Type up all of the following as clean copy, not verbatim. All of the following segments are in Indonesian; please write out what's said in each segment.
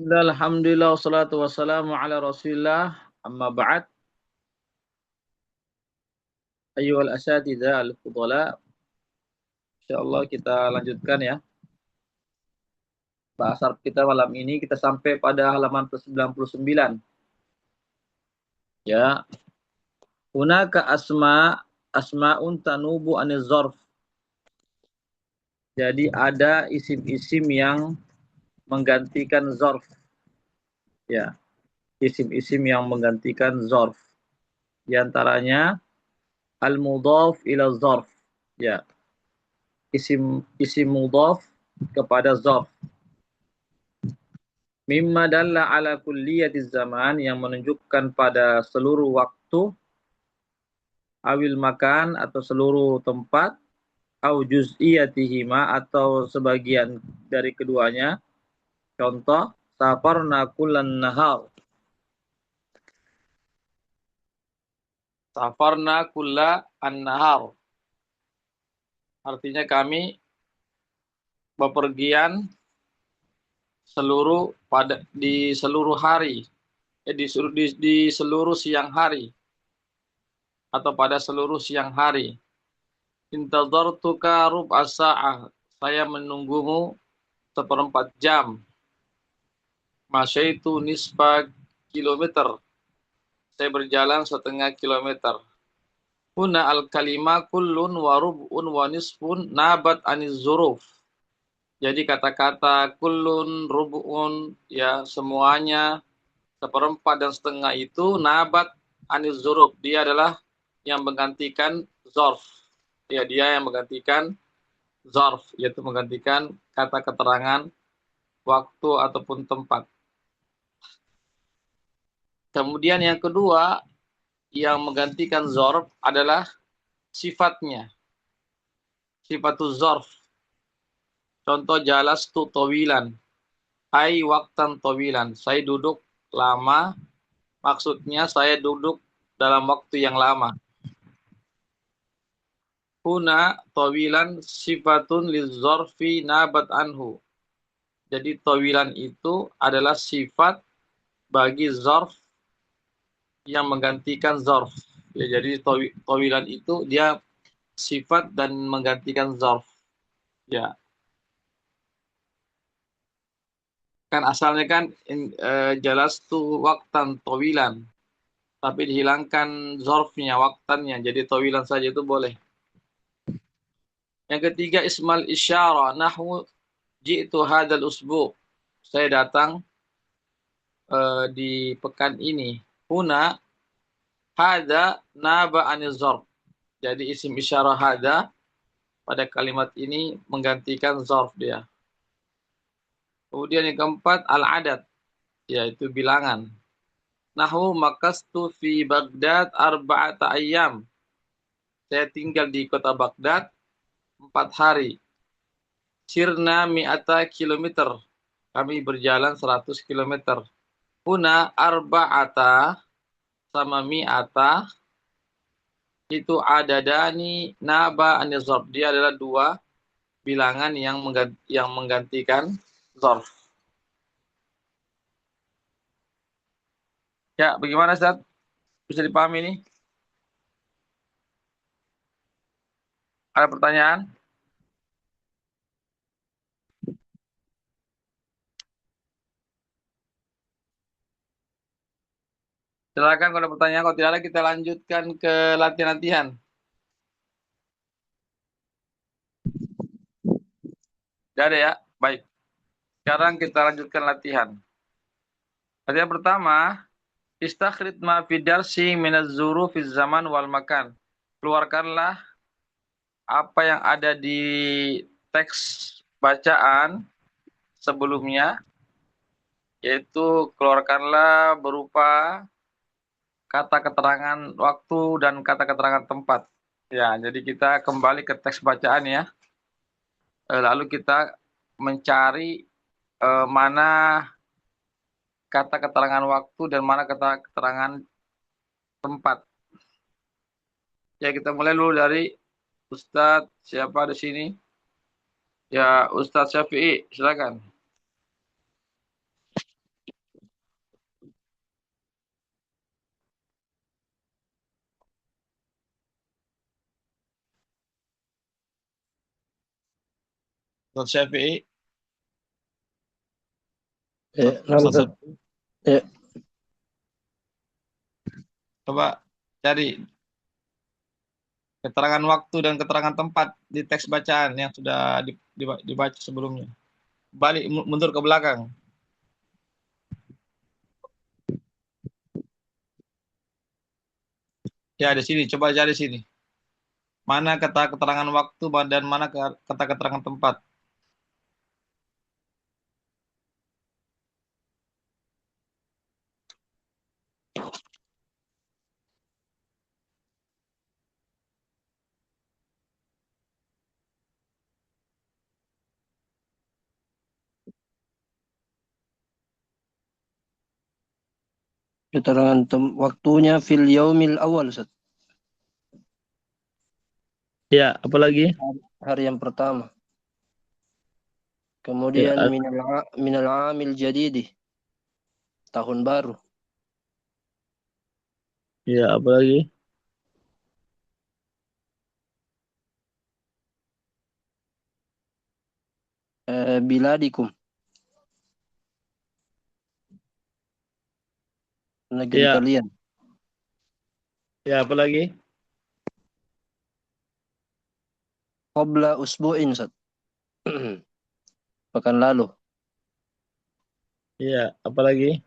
Alhamdulillah wassalatu wassalamu ala Rasulillah. Amma ba'd. Ayyuhal asatidzah al-fudhala. Insyaallah kita lanjutkan ya. Bahasa kita malam ini kita sampai pada halaman ke-99. Ya. Hunaka asma'un tanubu aniz zarf. Jadi ada isim-isim yang menggantikan zarf. Ya. Isim-isim yang menggantikan zarf. Di antaranya al-mudhaf ila zarf. Ya. Isim mudhaf kepada zarf. Mimma dalla ala kulliyatiz zaman, yang menunjukkan pada seluruh waktu, awil makan atau seluruh tempat, au juz'iyatihima atau sebagian dari keduanya. Contoh, safarna kullan nahar. Safarna kulla an-nahar. Artinya kami bepergian di seluruh hari, di seluruh siang hari atau pada seluruh siang hari. Intadzartuka rub'a sa'ah. Saya menunggumu seperempat jam. Masyaitu nisfa kilometer. Saya berjalan setengah kilometer. Huna al-kalima kullun wa rub'un wa nisfun nabat aniz zuruf. Jadi kata-kata kullun, rub'un, ya semuanya, seperempat dan setengah itu nabat aniz zuruf. Dia adalah yang menggantikan zorf. Ya, dia yang menggantikan zarf, yaitu menggantikan kata keterangan waktu ataupun tempat. Kemudian yang kedua yang menggantikan zarf adalah sifatnya. Sifatul zarf. Contoh jalastu tawilan. Ai waktan tawilan. Saya duduk lama. Maksudnya saya duduk dalam waktu yang lama. Huna tawilan sifatun lizzarfi nabat anhu. Jadi tawilan itu adalah sifat bagi zarf yang menggantikan zarf. Ya, jadi tawilan itu dia sifat dan menggantikan zarf. Ya. Kan asalnya kan jalastu waktan tawilan. Tapi dihilangkan zarfnya, waktannya. Jadi tawilan saja itu boleh. Yang ketiga ismal isyara nahwu ji'tu hadal usbu. Saya datang di pekan ini. Huna hada naba anil zarf. Jadi isim isyarah hada pada kalimat ini menggantikan zarf dia. Kemudian yang keempat al-adad, yaitu bilangan. Nahwu makastu fi Baghdad arba'ata ayyam. Saya tinggal di kota Baghdad 4 hari. Sirna mi'ata kilometer. Kami berjalan 100 kilometer. Huna arba'ata sama mi'ata itu adadani naba anizorf. Dia adalah dua bilangan yang menggantikan zorf. Ya, bagaimana Ustaz? Bisa dipahami ini? Ada pertanyaan? Silakan kalau ada pertanyaan. Kalau tidak ada kita lanjutkan ke latihan-latihan. Tidak ada ya? Baik. Sekarang kita lanjutkan latihan. Latihan pertama, istakhrid ma fi darsi minaz zurufiz zaman wal makan. Keluarkanlah apa yang ada di teks bacaan sebelumnya, yaitu keluarkanlah berupa kata keterangan waktu dan kata keterangan tempat. Ya, jadi kita kembali ke teks bacaan ya. Lalu kita mencari mana kata keterangan waktu dan mana kata keterangan tempat. Ya, kita mulai dulu dari Ustadz siapa di sini? Ya, Ustadz Syafi'i, silakan. Ustaz Syafi'i, Nah, Ustaz Ustaz. Syafi'i. Ya, Coba cari keterangan waktu dan keterangan tempat di teks bacaan yang sudah dibaca sebelumnya. Balik mundur ke belakang. Ya di sini, coba cari sini. Mana kata keterangan waktu dan mana kata keterangan tempat. keterangan waktunya fil yaumil awal, Ustaz. Ya, apalagi? Hari yang pertama. Ya, Kemudian minal amil jadidi, tahun baru. ya, apalagi? Biladikum, negeri Ya, kalian. ya, apalagi? Qabla usbu'in, Ustaz. Pekan lalu. Ya, apalagi?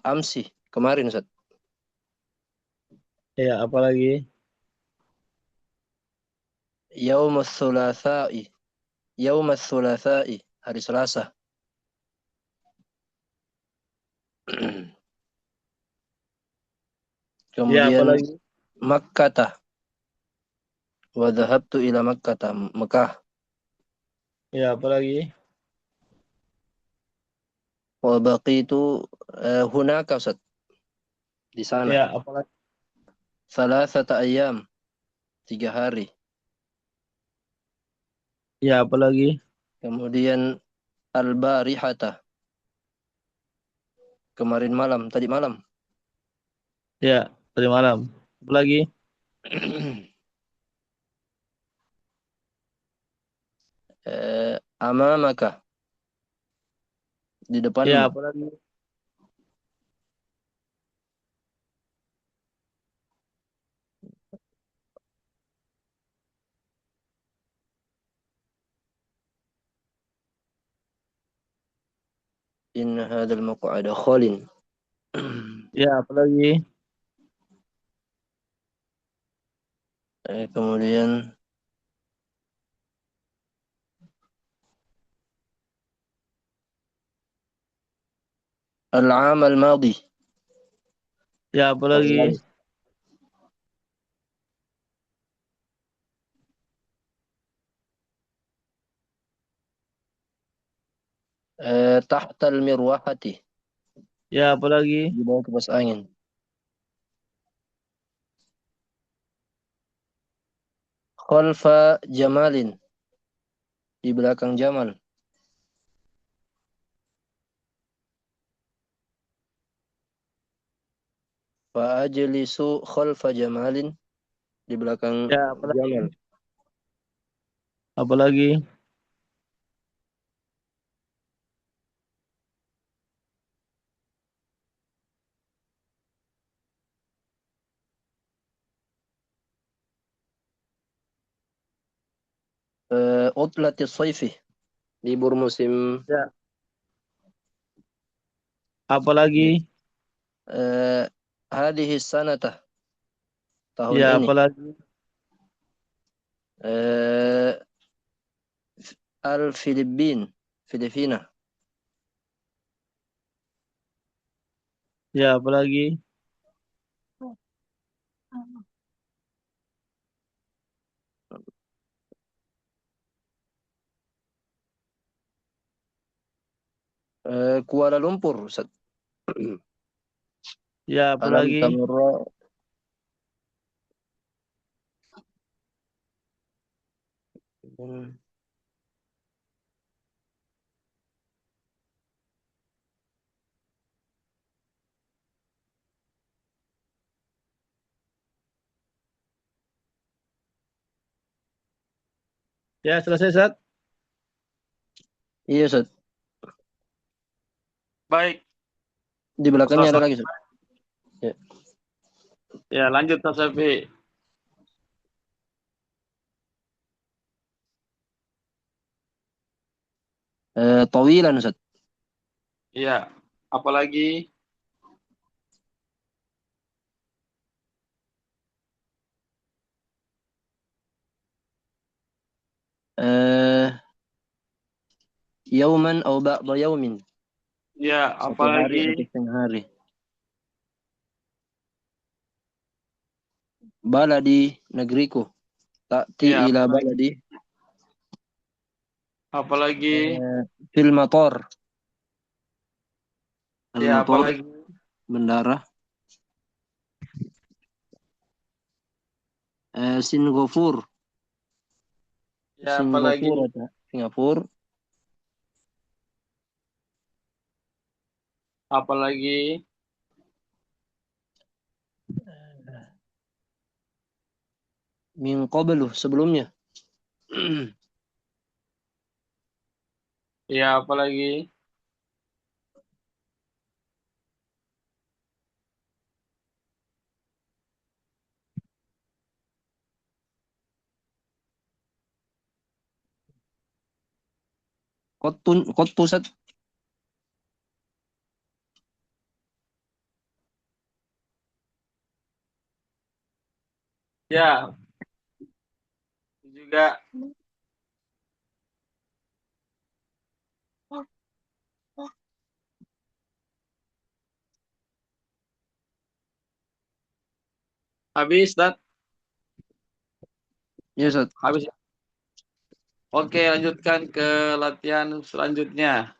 Amsi, kemarin, Ustaz. Ya, apalagi? Yaumus thulatsa'i, yaumus thulatsa'i, hari Selasa. Ya, Kemudian apalagi? Makkah, wa dhahabtu ila Makkah, Mekah. Ya, apalagi? Wa baqitu hunaka, Ustaz, di sana. Ya, apalagi? Thalathata ayyam, 3 hari. Ya, apalagi? Kemudian al-barihata, kemarin malam, tadi malam. Ya, tadi malam. Apalagi? Amamaka, di Ya, depanmu. apalagi? In hadzal maq'ada khalin. Ya, apalagi? Kemudian al-'am al-madi, Ya, tahun apalagi? lalu. Tahtal mirwahati, Ya, apalagi? di bawah kipas angin. Khalfa jamalin, di belakang Jamal. Fa ajlisu khalfa jamalin, di belakang Ya, apalagi? Jamal. Apalagi? Utlati saifi, libur musim Ya, apalagi? eh, hadhihi sanata, tahun Ya, ini. apalagi? Eh, Filipina. Ya, apalagi? Kuala Lumpur, Ustaz. Ya, Alam apalagi? tamurra. Ya, selesai, Ustaz. Iya, Ustaz. Baik. Di belakangnya ada Ustaz. lagi, Ustaz. Ya. Ya, lanjut, Ustaz Syafi'i. Tawilan, Ustaz. Iya. Apalagi? Eh, Yauman atau ba'da yaumin. Ya, Satu hari apalagi? atau setengah hari. Baladi negeriku. Ta'ti Ya, ila apalagi? baladi. Apalagi? Fil mator. Ya, Al-mator. apalagi? Bendara. Singapura. Ya, apalagi? Singapura ada. Singapura. Apalagi? Min qablu sebelumnya. Ya, apalagi? Kot pusat. Ya, juga. Habis, Ustaz? Ya, Ustaz. Habis. Oke, lanjutkan ke latihan selanjutnya.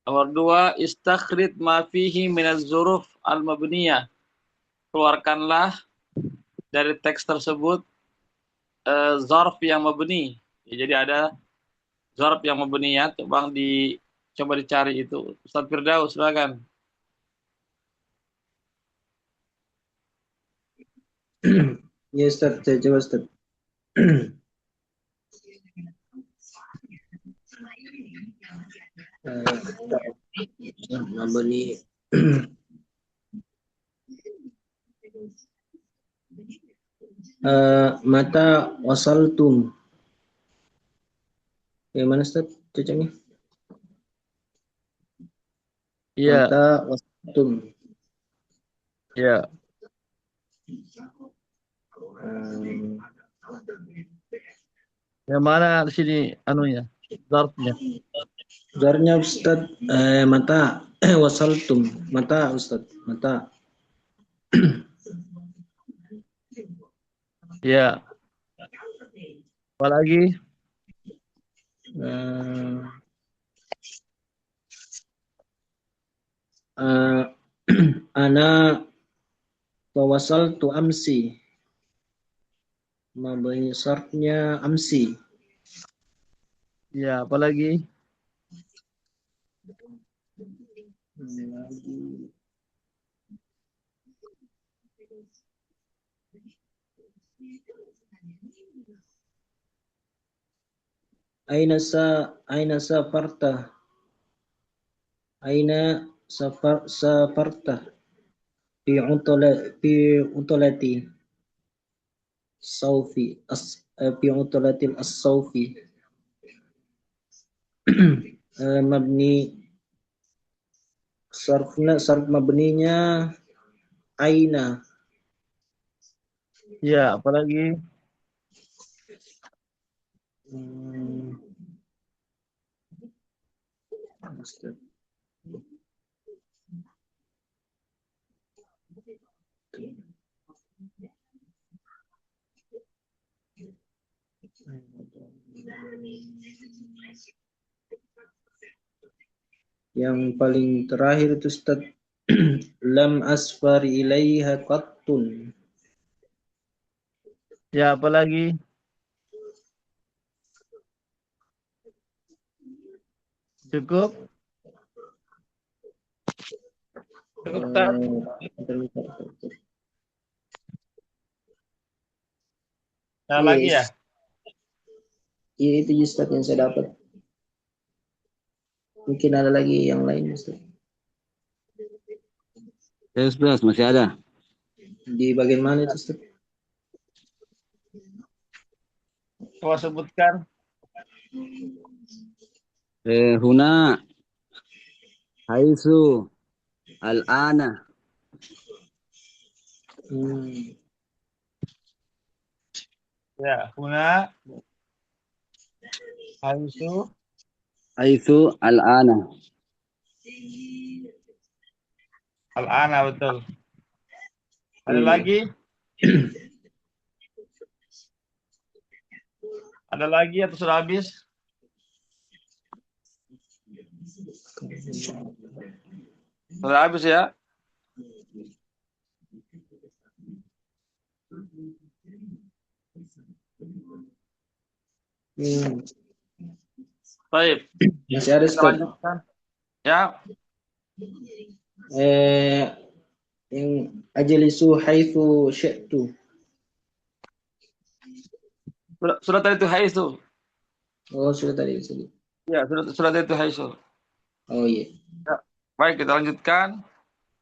Nomor 2, istakhrij ma fihi minaz zuruf al-mabniyah. Keluarkanlah dari teks tersebut zarf yang mabni. Ya, jadi ada zarf yang mabniyah, coba dicari itu. Ustaz Firdaus, silakan. Ya Ustaz, saya coba Ustaz. Mabni mata wasaltum. Mana Ustaz cocoknya? Iya, Mata wasaltum. iya. Hmm, Yang mana di sini anunya? Zarfnya. Zarnya Ustaz, mata wasaltum. Mata Ustaz, mata. Iya. Apalagi? Eh, eh, ana tawasaltu amsi. Mabni sarfnya amsi. Iya, apalagi? Lagi. Aina safarta. Aina safarta. Fi utolati saufi fi utolatil as-saufi. Mabni sarf mabninya aina. Iya, apalagi? Hmm, Yang paling terakhir itu Ustaz, lam asfari ilaiha qattun. Ya, apalagi? Cukup? Cukup, Ustaz? Bentar, bentar, bentar. Ada lagi ya? Iya itu Ustaz yang saya dapat. Mungkin ada lagi yang lain Ustaz. Ya, Ustaz, masih ada. Di bagian mana itu Ustaz? Coba sebutkan. Huna, haisu, al-ana. Ya, huna, haisu, Haisu, al-ana. al-ana, betul. Ada Iya. lagi? Ada lagi atau sudah habis? Sudah habis ya? Baik, Masih ada kita Ustaz. lanjutkan. Ya, Yang ajlisu haitsu syi'tu. sudah tadi itu haisu. Oh, sudah tadi. Ya, sudah tadi itu haisu. Oh iya. Ya. Baik, kita lanjutkan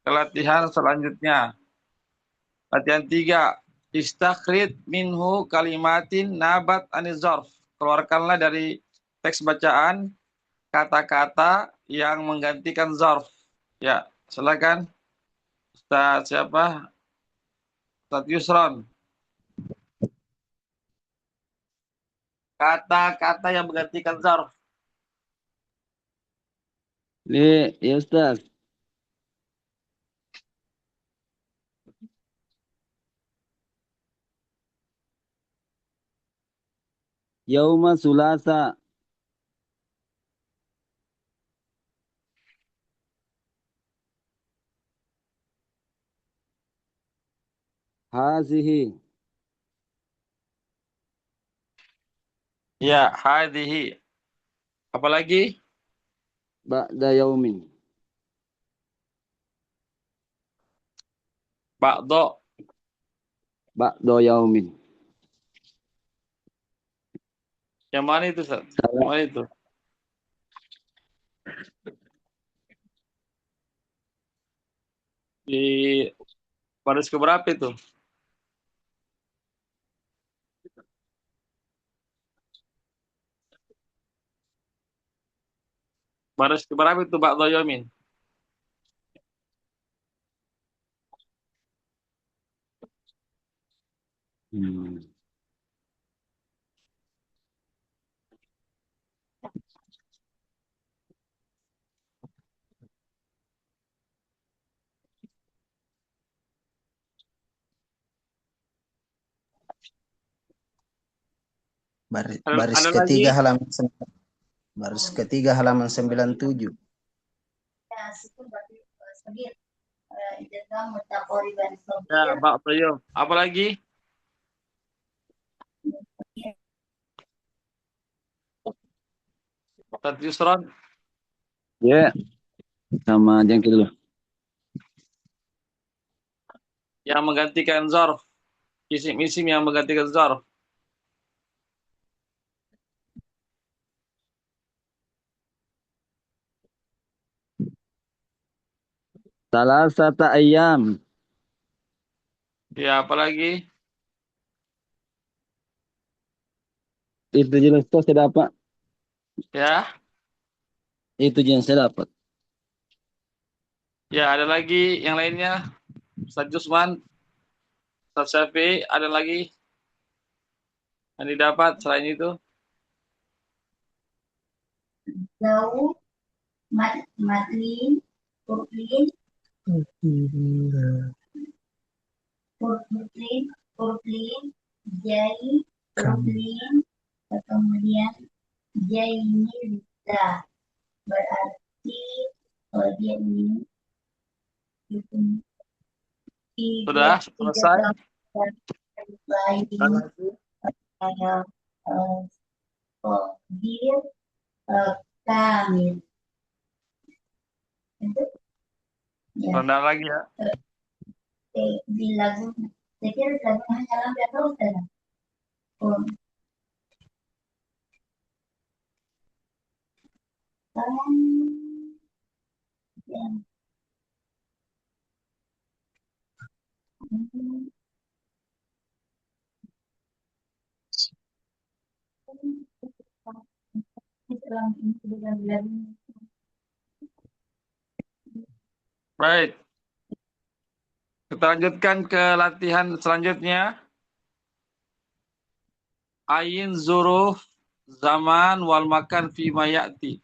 ke latihan selanjutnya. Latihan 3. Istakhrij minhu kalimatin nabat anizorf. Keluarkanlah dari teks bacaan kata-kata yang menggantikan zarf. Ya, silakan. Ustaz siapa? Ustaz Yusron. Kata-kata yang menggantikan zarf. Ya, Ustaz. Yauma sulasa. Hazihi. Ya, hadhihi. Apalagi? Ba'da yaumin. Ba'do. Ba'da yaumin. Yang mana itu, Ustaz? Yang mana itu? Di baris keberapa itu? Baris keberapa itu ba'do yamin? Baris Ada ketiga lagi? halaman baris ketiga halaman 97. Ya, ba'do yom. Apalagi? Ustaz Yusron. Ya, sama jengkil dulu. Yang menggantikan zarf. Isim-isim yang menggantikan zarf. Salasata ayam. Ya, apalagi? Itu jelas saya dapat. Ya. Itu yang saya dapat. Ya, ada lagi yang lainnya. Ustaz Jusman, Ustaz Syafi'i, ada lagi yang didapat selain itu? Lau, matlin, purplin, jai, purplin, kemudian jainilita. Berarti dia ini Sudah selesai? Dia kamil. Ya. Rendah lagi ya. Di lagu, saya kira lagu hanya lambat terus. Baik. Kita lanjutkan ke latihan selanjutnya. Ayin zuruf zaman wal makan fi ma ya'ti.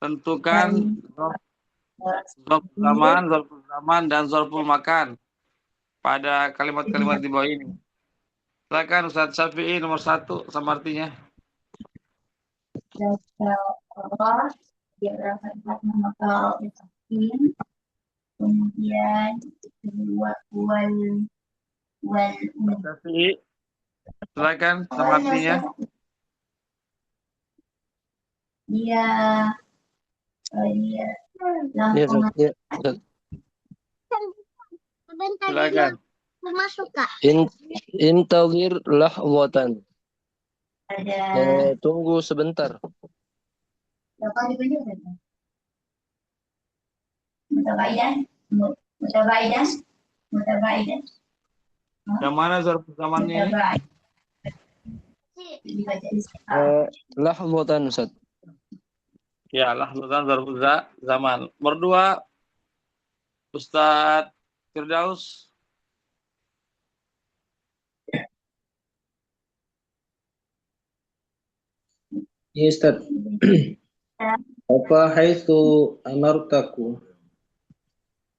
Tentukan zarful zaman dan zarful makan pada kalimat-kalimat di bawah ini. Silakan Ustaz Syafi'i nomor 1 sama artinya. Kemudian wal Syafi'i, silakan sama artinya. dia Ya, Ustaz. Ya, Ustaz. Silakan. masuk kak Intawir lahwatan. ada Tunggu sebentar. berapa dibanyak kan? Mutabaidan, mutabaidan, mutabaidan, Yang mana zarful zamannya? mutabaidan. Dibaca di sini. Lahwatan, Ustaz. Ya, lahzatan zarful zaman. Nomor 2, Ustaz Firdaus. Ya Ustaz. Apa haitsu amartaku?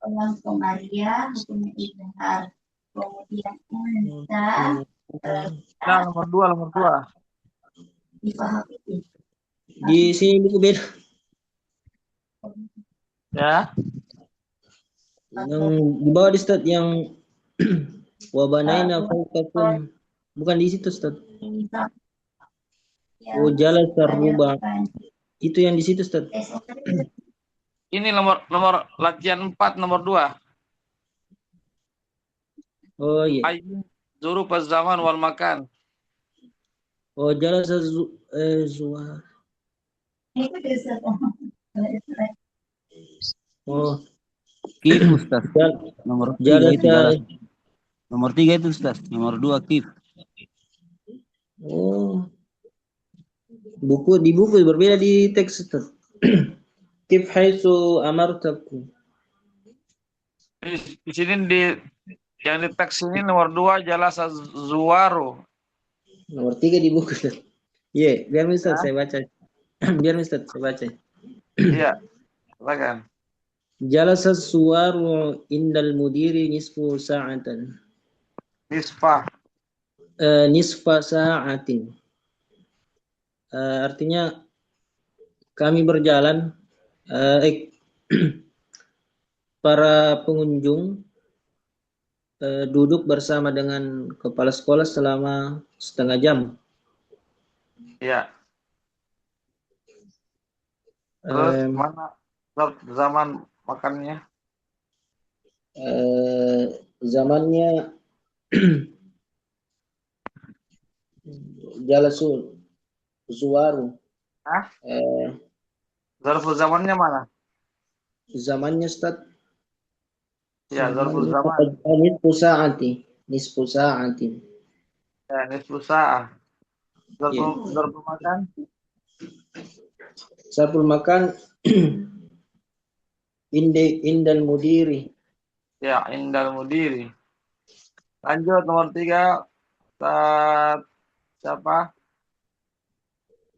Orang Somalia hukumnya izhar. Kemudian unta Nah, nomor 2. dipahami. Di sini buku beda. Ya. Yang di bawah di Ustaz yang wabanaina fawqakum. Bukan di situ Ustaz. Oh, jalan sarruba. Itu yang di situ Ustaz. Ini nomor latihan 4 nomor 2. Oh iya. Ayin zuruf zaman wal makan. Oh, jalan zuwa. Itu bisa. Oh, Kif Ustaz. jal- Nomor 3 jalan itu jalan. Nomor 3 itu Ustaz. Nomor 2 kif. Oh. Di buku berbeda di teks Ustaz. Kif haitsu amartaku. Di sini yang di teks ini nomor 2 jalasa zuwaru. Nomor 3 di buku Ustaz. Iya, biar Ustaz saya baca. Biar Ustaz saya baca. Iya. Silakan. Jalasa suwaru indal mudiri nisfu sa'atan. Nisfah. Nisfa sa'atin. Artinya kami berjalan, para pengunjung duduk bersama dengan kepala sekolah selama setengah jam. Iya. Terus mana zaman makannya? Zamannya jalasul zuwaru. Hah? Zarful zamannya mana? Zamannya Ustaz. Ya, zarful zaman. Nisfu sa'atin. Ya, nisfu sa'ah. Zarful makan. Zarful makan indal mudiri. Ya, indal mudiri. Lanjut nomor 3. Ustaz siapa?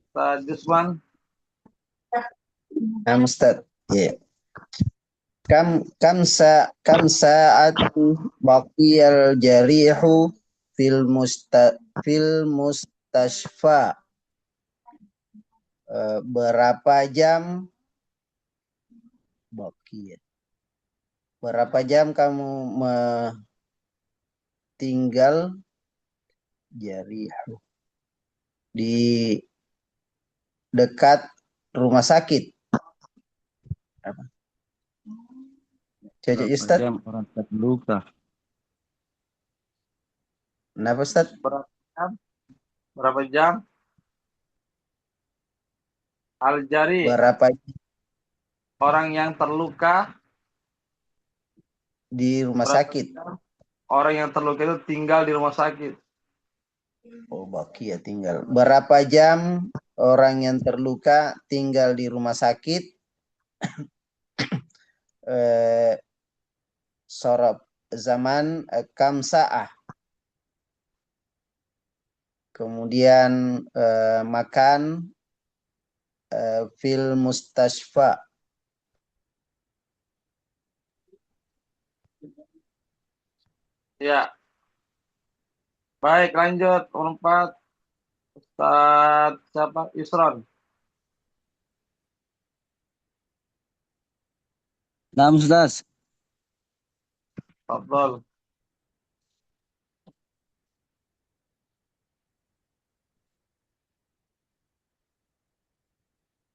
Ustaz Jusman. Ustaz. Ya. Kam sa'atu baqiyal jarihu fil mustashfa. Berapa jam baqiyah? Berapa jam kamu tinggal jarihu di dekat rumah sakit? Apa? Cocok Ustaz? Orang terluka. Kenapa Ustaz? Berapa jam? Berapa jam? Al-jari, Berapa orang yang terluka. di rumah Berapa sakit? jam orang yang terluka itu tinggal di rumah sakit? Oh, baki ya tinggal. Berapa jam orang yang terluka tinggal di rumah sakit? Eh, Sorab zaman kam sa'ah. Kemudian makan fil mustashfa. Ya, baik lanjut. Nomor 4, Ustaz siapa? Isron. Nah, Ustaz. Tafadhol.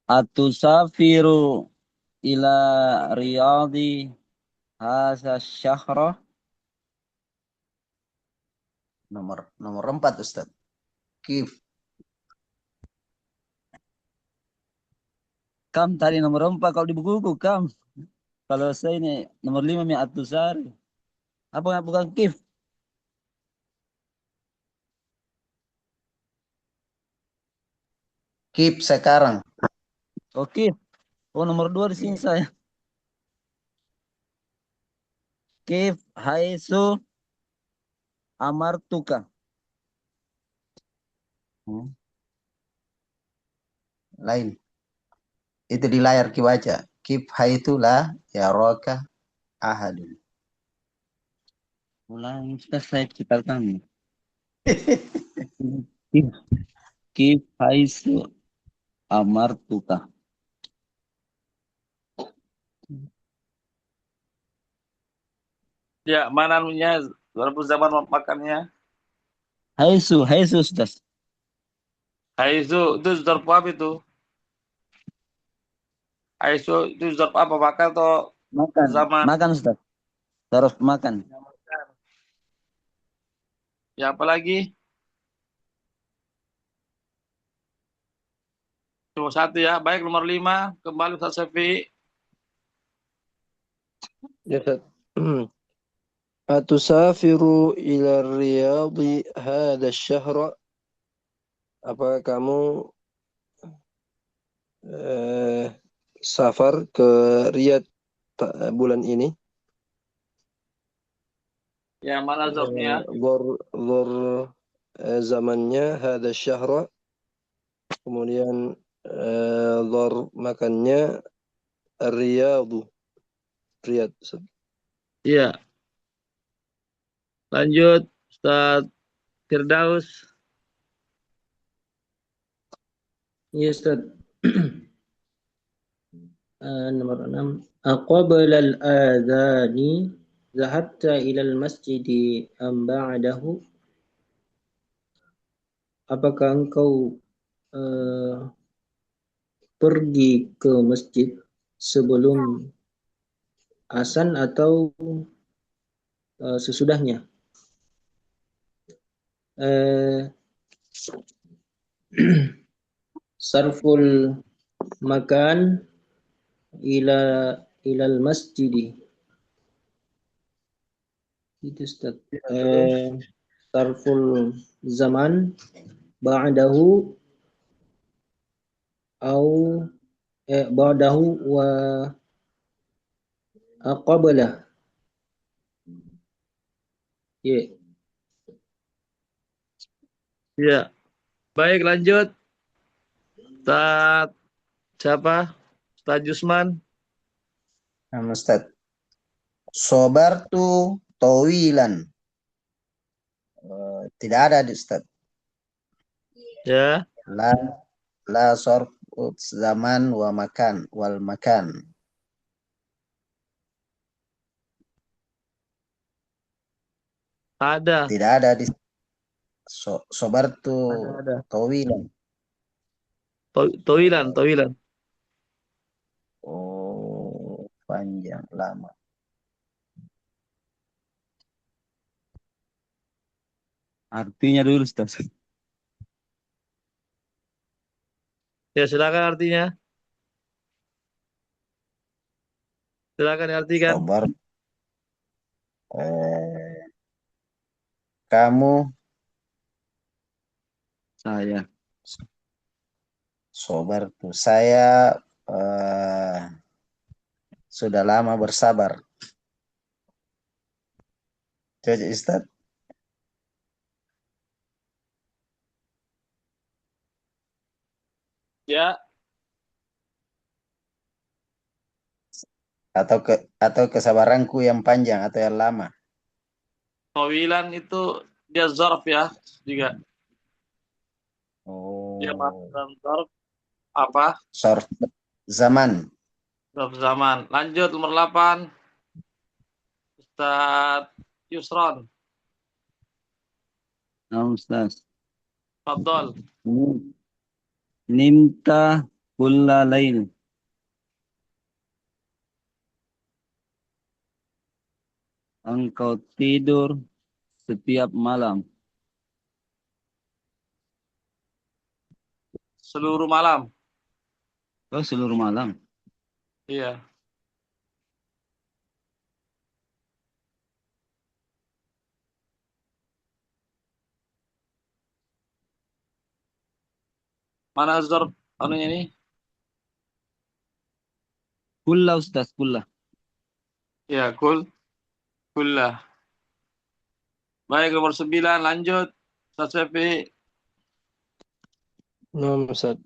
Atusafiru ila riyadi hasa syahra. Nomor 4 Ustaz. Kif. Kam tadi nomor 4 kalau di bukuku kam. Kalau saya ini nomor 5 mi atusari. Apa bukan kif? Kif sekarang. Oke. Oh, nomor 2 di sini saya. Kif haisu amartuka. Lain. Itu di layar kibaca. Kif haitulah ya roka ahadun. Ulangi sudah saya ciptakan. Kif, kif haisu amartuka. Ya, mana anunya? Berapa zaman makannya? Haisu sudah. Aizu, itu zarf apa itu? Aizu itu zarf apa? Makan atau Makan, zaman? makan sudah. Harus makan. Ya, apa lagi? Cuma satu ya. Baik, nomor 5. Kembali Ustaz Syafi'i. Ya, Ustaz. Atusafiru ila riyadi hada syahra. Apakah kamu safar ke Riyadh bulan ini? Ya, mana zarfnya? Zor zamannya hada syahra. Kemudian zor makannya Riyadu. Riyadh. Ustaz. Iya. Lanjut, Ustaz Firdaus. Iya, Ustaz. Nomor 6. Aqbala al-adhani zahabta ila al-masjidi am ba'dahu. Apakah engkau pergi ke masjid sebelum azan atau sesudahnya? Sarful makan ilal masjidi. Itu Ustaz. Sarful zaman ba'dahu au ba'dahu wa qablah. Ya. Iya. Baik, lanjut. Ustaz siapa? Ustaz Jusman. Nah, Ustaz. Sobartu tawilan. Tidak ada di Ustaz. Ya. La sorf zaman wa makan wal makan. Ada. Tidak ada di sobartu Ada. tawilan. Toilan. Oh, panjang lama. Artinya dulu Ustaz. Ya, silakan artinya. Silakan diartikan. Sobar. Eh, kamu Saya. sobar tuh. Saya eh, sudah lama bersabar. Coba Ustaz. Ya, Atau kesabaranku yang panjang atau yang lama. tawilan itu dia zarf ya juga. Dia masuk Oh, dalam zarf apa? sorf zaman. Zarf zaman. Lanjut nomor 8. Ustaz Yusron. Nah, Ustaz. Fadol. Nimta kulla lail. Engkau tidur setiap malam. Seluruh malam. Oh, seluruh malam. Iya. Mana zarf anunya ini? Kulla Ustaz, kulla. Ya, kullah. Baik, nomor 9. Lanjut. Ustaz Fefi. Naam Ustaz.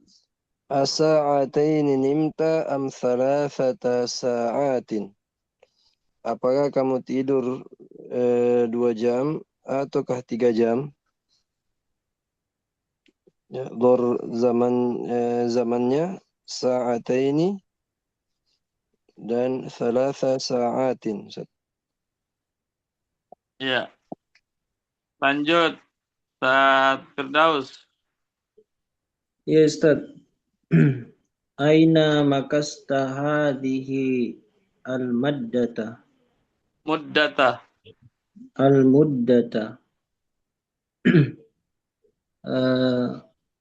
As-sa'ataini nimta am thalathata sa'atin? Apakah kamu tidur 2 jam ataukah 3 jam? Ya, zamannya sa'ataini dan thalatha sa'atin. Ustaz. Iya. Lanjut. Ustaz Firdaus. Ya Ustaz. Aina makasta hadhihi al-maddata Muddata. al-muddata.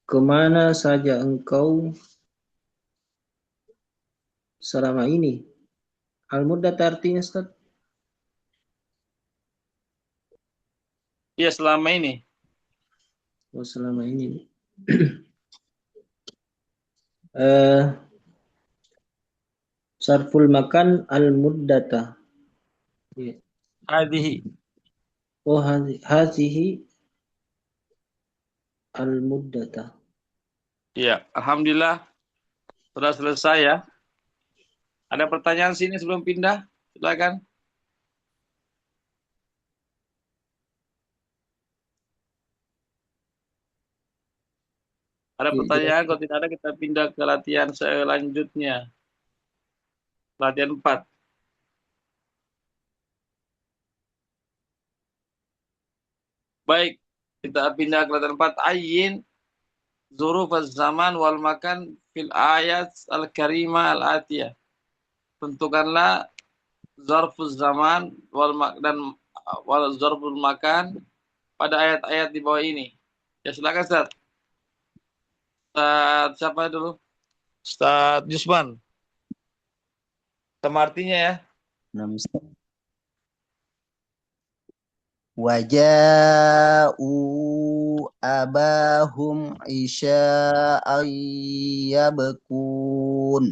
Kemana saja engkau selama ini? Al-muddata artinya Ustaz? Iya, selama ini. Oh, selama ini. Eh, Sarful makan al-muddata. Ya. Hadhihi. Oh, hazihi al-muddata. Iya, alhamdulillah sudah selesai ya. Ada pertanyaan sini sebelum pindah? Silakan. Ada Ya, pertanyaan? Kalau tidak ada, kita pindah ke latihan selanjutnya. Latihan 4. Baik, kita pindah ke latihan 4. Ayin zuruf zaman wal makan fil ayat al-karimah al-atiyah. Tentukanlah zarfuz zaman dan zarful makan pada ayat-ayat di bawah ini. Ya, silakan Ustaz. Ustaz siapa dulu? Ustaz Yusman. Sama artinya ya. Waja'u abahum isya'an yabkun.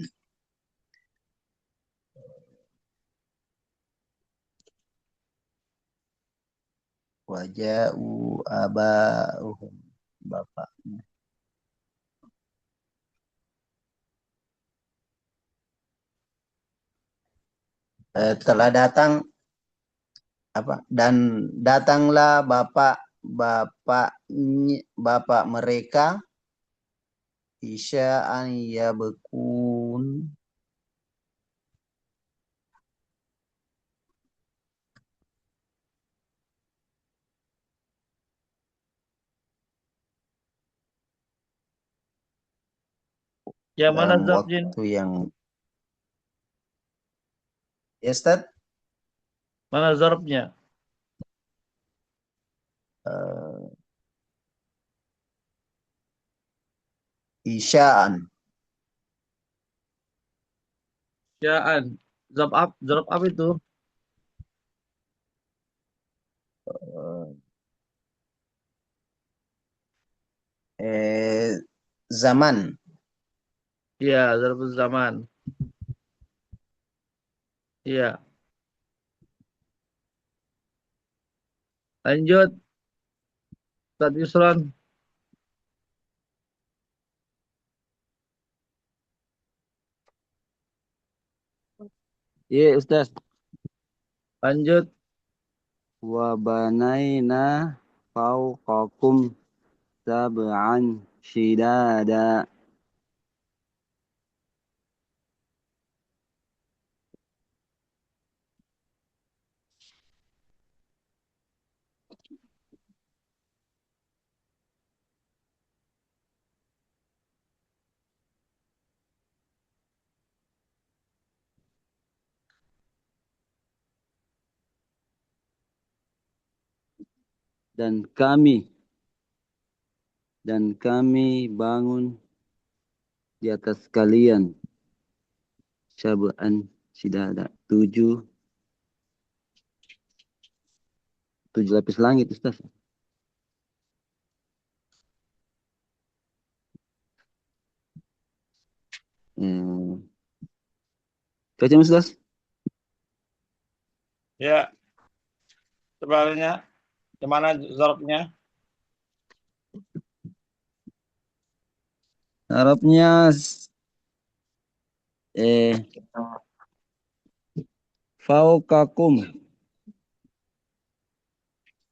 Waja'u abahum, bapaknya. Telah datang apa? Dan datanglah bapak mereka isya'an yabkun. Yang mana Dalam zarfnya? waktu yang ya Ustaz, Mana zarfnya? isya'an Jaan. Zarab apa itu? Zaman. Iya, zarab zaman. Iya. Lanjut. Ustaz Yusron. Iya, Ustaz. Lanjut. Wa banaina fawqakum sab'an shidada. Dan kami bangun di atas kalian sab'an shidada. Tujuh lapis langit, Ustaz. Baca, Ustaz. Ya. Sebaliknya. Gimana zarabnya? Arabnya fauqakum.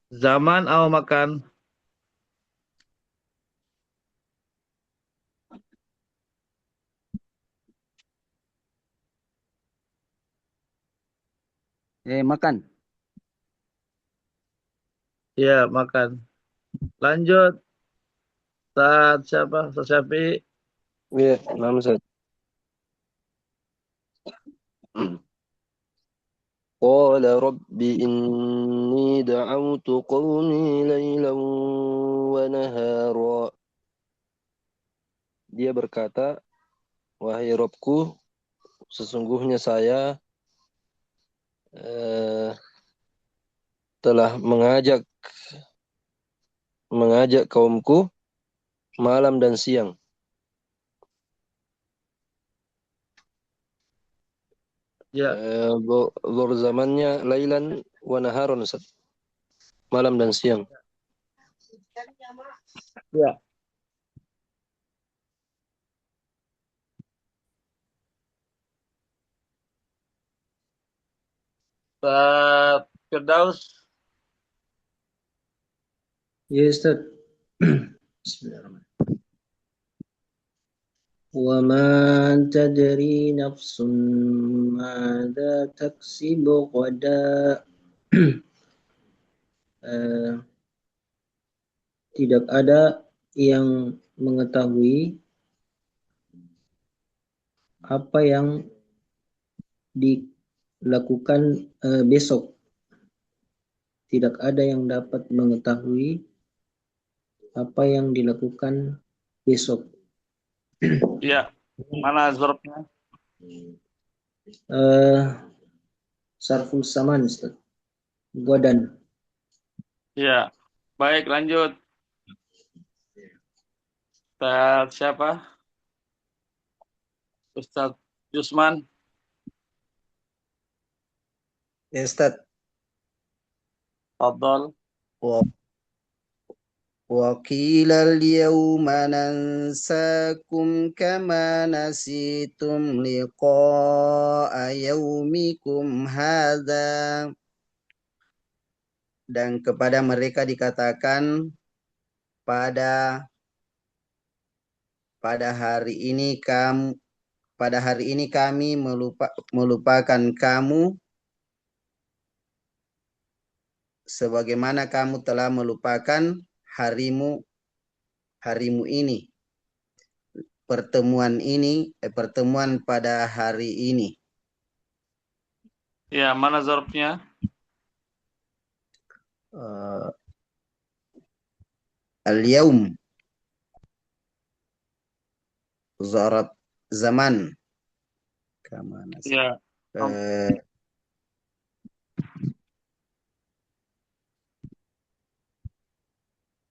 Zaman atau makan? Makan. Iya, makan. Lanjut. Ustaz siapa? Ustaz Syafi'i. Iya, naam Ustaz. Qala rabbi inni da'awtu qawmi laylan wa nahara. Dia berkata, wahai Robku, sesungguhnya saya telah mengajak kaumku malam dan siang. Ya. Dhur zamannya lailan wa naharon, Ustaz. Malam dan siang. Ya. Ustaz Firdaus. Ya Ustaz. Bismillahirrahmanirrahim. Wa ma tadri nafsun madza taksibu qada. Tidak ada yang mengetahui apa yang dilakukan besok. Tidak ada yang dapat mengetahui apa yang dilakukan besok. Ya. Mana zarabnya? Sarful saman, Ustaz. Godan. Ya. Baik, lanjut. Ustaz siapa? Ustaz Yusman. Ya, Ustaz. Fadol. وقيل اليوم ننساكم كما نسيتم لقاء يومكم هذا. Dan kepada mereka dikatakan pada hari ini kami melupakan kamu sebagaimana kamu telah melupakan harimu ini, pertemuan pada hari ini. Ya, mana zarabnya? Al-yaum zarab zaman. Kemana sih? Ya. Eh,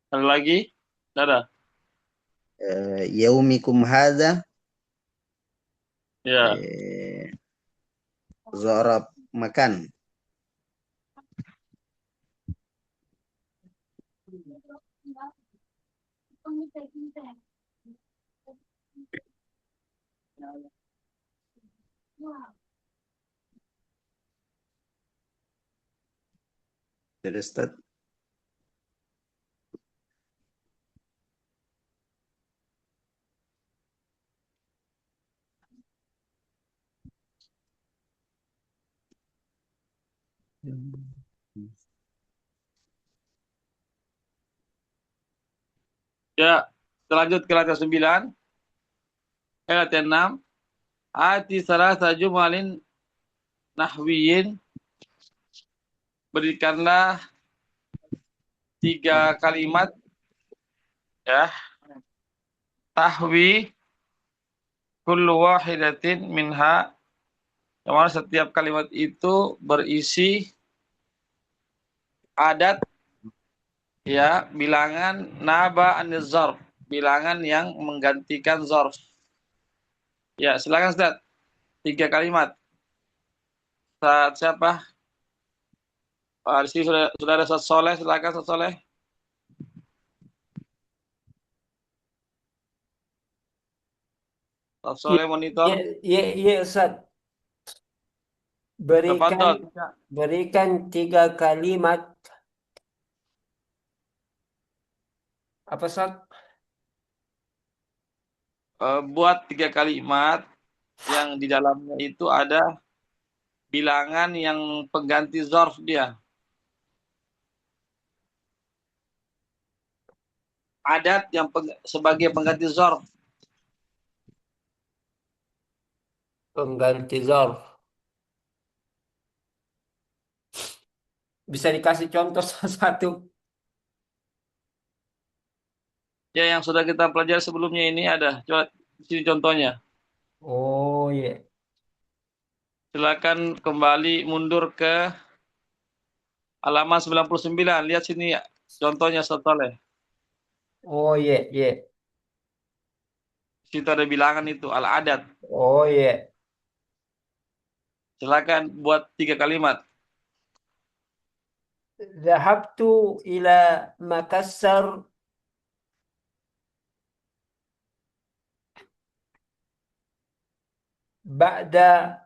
Ada lagi? Tidak ada. yaumikum hadza Ya. zorab makan. Jadi Ustaz, Ya. Kita lanjut ke latihan 9. Latihan 6. Ati salasa jumalin nahwiyin. Berikanlah 3 kalimat ya. Tahwi kullu wahidatin minha. Yang mana setiap kalimat itu berisi adat ya, bilangan naba aniz zarf, bilangan yang menggantikan zarf. Ya, silakan Ustaz. 3 kalimat. Ustaz siapa? Di sini sudah ada Ustaz Soleh, silakan Ustaz Soleh. Ustaz Soleh monitor. Iya, Ustaz. Tafadhol. Berikan 3 kalimat. Apa, Ustaz? Buat 3 kalimat yang di dalamnya itu ada bilangan yang pengganti zarf dia. Adat yang sebagai pengganti zarf. Pengganti zarf. Bisa dikasih contoh satu? Ya, yang sudah kita pelajari sebelumnya ini ada. Coba di sini contohnya. Oh, iya. Silakan kembali mundur ke halaman 99. Lihat sini ya, contohnya Ustaz Saleh. Oh, iya, iya. Di situ ada bilangan itu, al-adat. Oh, iya. Silakan buat 3 kalimat. Zahabtu ila Makassar ba'da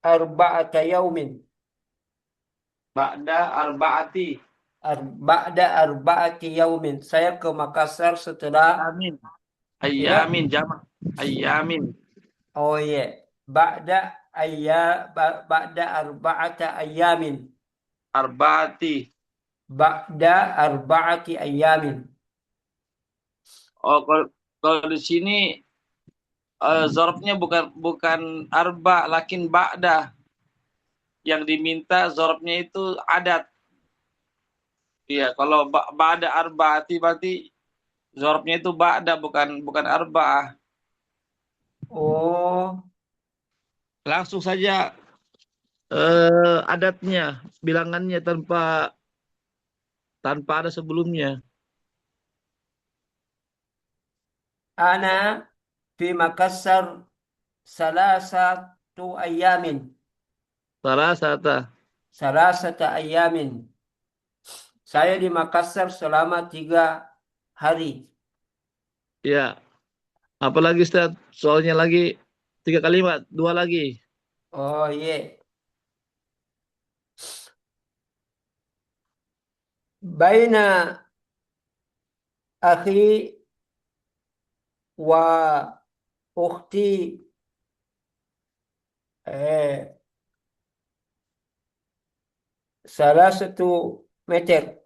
arba'ata yaumin. Ba'da arba'ati. Ba'da arba'ati yaumin. Saya ke Makassar setelah Amin. ya. Ayyamin, jamak. Ayyamin. Oh, iya. Ba'da ba'da arba'ata ayamin. Arba'ati. Ba'da arba'ati ayamin. Oh, kalau di sini zorofnya bukan arba, lakin ba'da. Yang diminta zorofnya itu adat. Iya, kalau ba'da arba'ati berarti zorofnya itu ba'da, bukan arba'ah. Oh, Langsung saja adatnya, bilangannya tanpa ada sebelumnya. ana fi Makassar salasatu ayamin. Salasata. Salasata ayamin. Saya di Makassar selama 3 hari. Ya. Apalagi Ustaz? Soalnya lagi 3 kalimat, 2 lagi. Oh, iya. Baina akhi wa ukhti salasatu meter.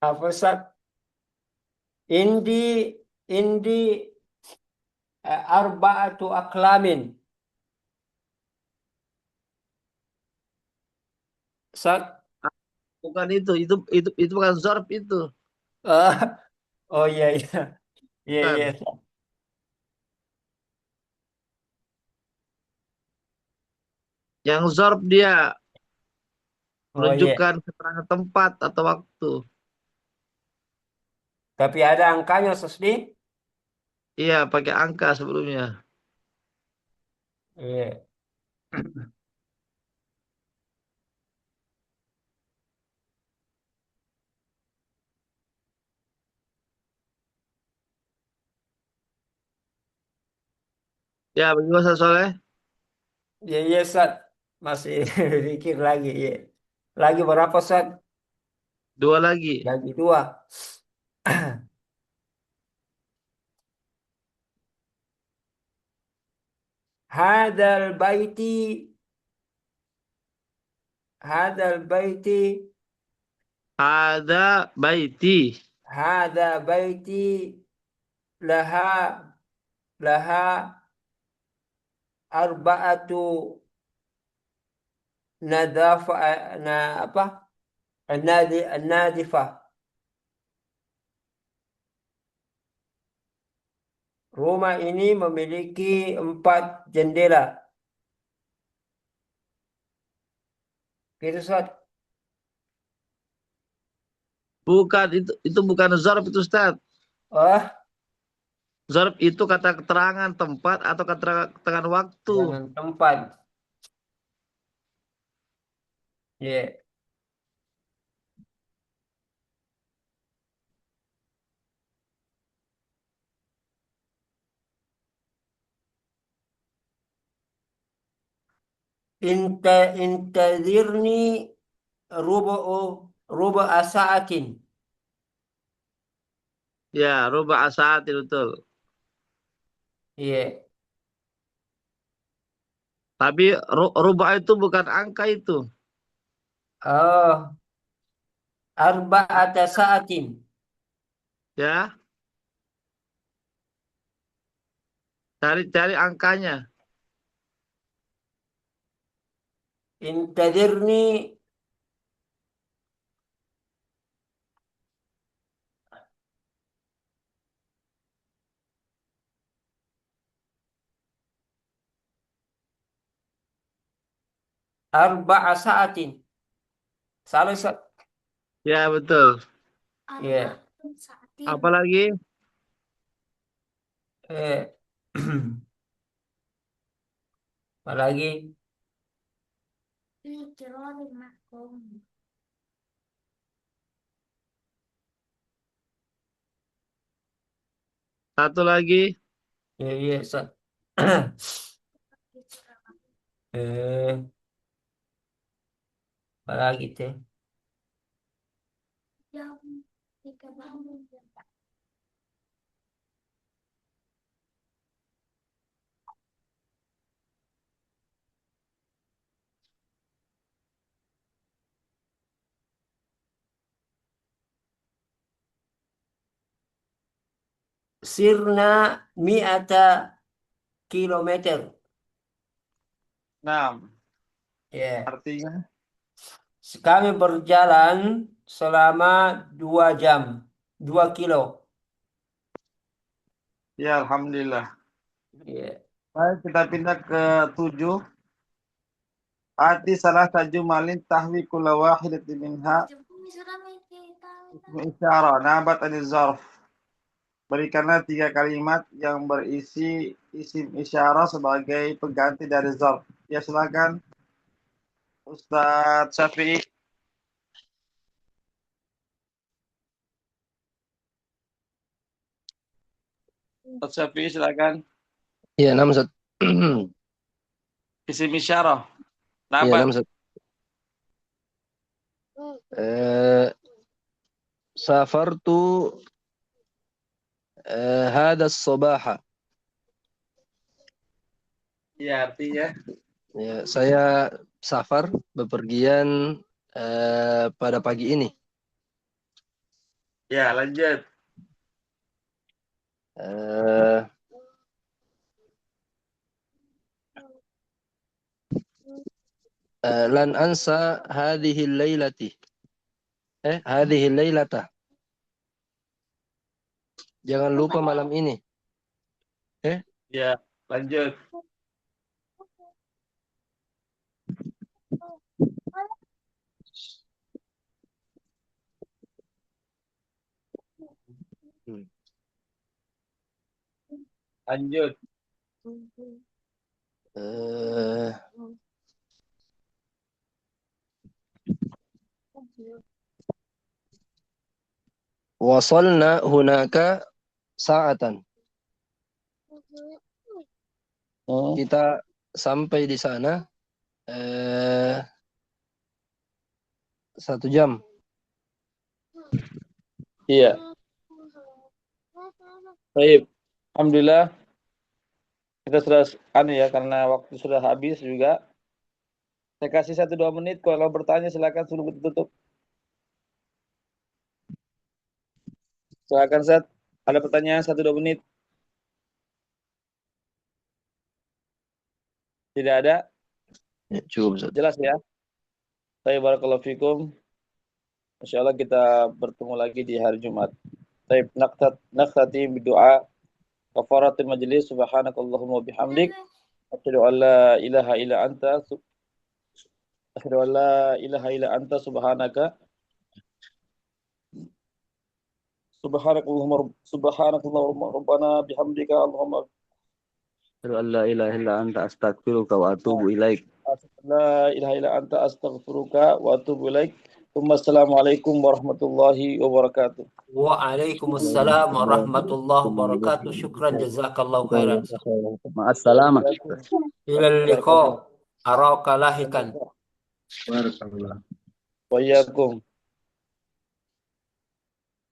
Apa, Ustaz? Indi arba'atu aklamin. Ustaz, Bukan itu bukan zarf itu. Ah, oh iya iya. Iya iya. Kan? Yang zorb dia Oh iya. menunjukkan keterangan tempat atau waktu. Tapi ada angkanya Sosdi. Iya, pakai angka sebelumnya. Iya. Ya, bagaimana Ustaz Soleh? Iya iya Sat. Masih pikir lagi. Iya. Lagi berapa Sat? Dua lagi. Lagi dua. Hadal baiti. Hadal baiti. Ada baiti. Hada baiti. Laha. Laha. Arba'atu. Nadafa. Na apa? An-nadifah. Rumah ini memiliki 4 jendela. Gitu, Ustaz. Bukan itu bukan zarf itu Ustaz. Oh, Zarf itu kata keterangan tempat atau kata keterangan waktu. jangan tempat. Ya. Intadirni rubu'u rubu'a sa'atin. Ya, rubah saat itu betul. Iya. Tapi rubah itu bukan angka itu. Oh, arba'ata sa'atin. Ya, cari angkanya. Intadirni arba'a sa'atin. Salah, Ustaz. Ya, betul. Iya. Apalagi? Eh. Apalagi Satu lagi. iya iya Ustaz. Eh, apalagi teh? Sirna mi'ata kilometer. Nah, Ya. artinya? Kami berjalan selama 2 jam. 2 kilo. Ya, Alhamdulillah. Ya. Baik, kita pindah ke 7. Ati salah satu malin tahwi kulla wahidatin minha ismu isyarah nabat anil zarf. Berikanlah 3 kalimat yang berisi isim isyarah sebagai pengganti dari zarf. Ya, silakan Ustaz Syafi'i. Ustaz Syafi'i silakan. Ya, nama Ustaz. Isim isyarah. Ya, Nabat. nama Ustaz. Safartu hada as-sabaha. Ya, artinya. Ya, saya safar bepergian pada pagi ini. Ya, lanjut. Eh, lan ansa hadhihi lailati. Hadhihi lailata. Jangan lupa malam ini. Ya, lanjut. Lanjut. Eh, wasalna hunaka sa'atan. Kita sampai di sana 1 jam. Iya. Baik. Alhamdulillah. Kita sudah karena waktu sudah habis juga. Saya kasih 1-2 menit. Kalau bertanya silakan sebelum tutup. Silakan Seth. Ada pertanyaan 1-2 menit. Tidak ada? Ya, cukup, Ustaz. Jelas ya? Baik, barakallahu fikum. Insyaallah kita bertemu lagi di hari Jumat. Baik, naqtati berdoa kafaratul majlis. Subhanakallahumma bihamdik. Asyhadu an la ilaha illa anta. Asyhadu an la ilaha illa anta subhanaka. Subhanakallahumma rabbana bihamdika Allahumma Asyhadu an la ilaha illa anta astaghfiruka wa atubu ilaik. la ilaha illa anta astaghfiruka wa atubu ilaik. Assalamualaikum warahmatullahi wabarakatuh. Waalaikumsalam warahmatullahi wabarakatuh. Syukran jazakallahu khairan. Ma'assalamah. Ilal liqa. Araka lahikan. Barakallah. Wa iyyakum.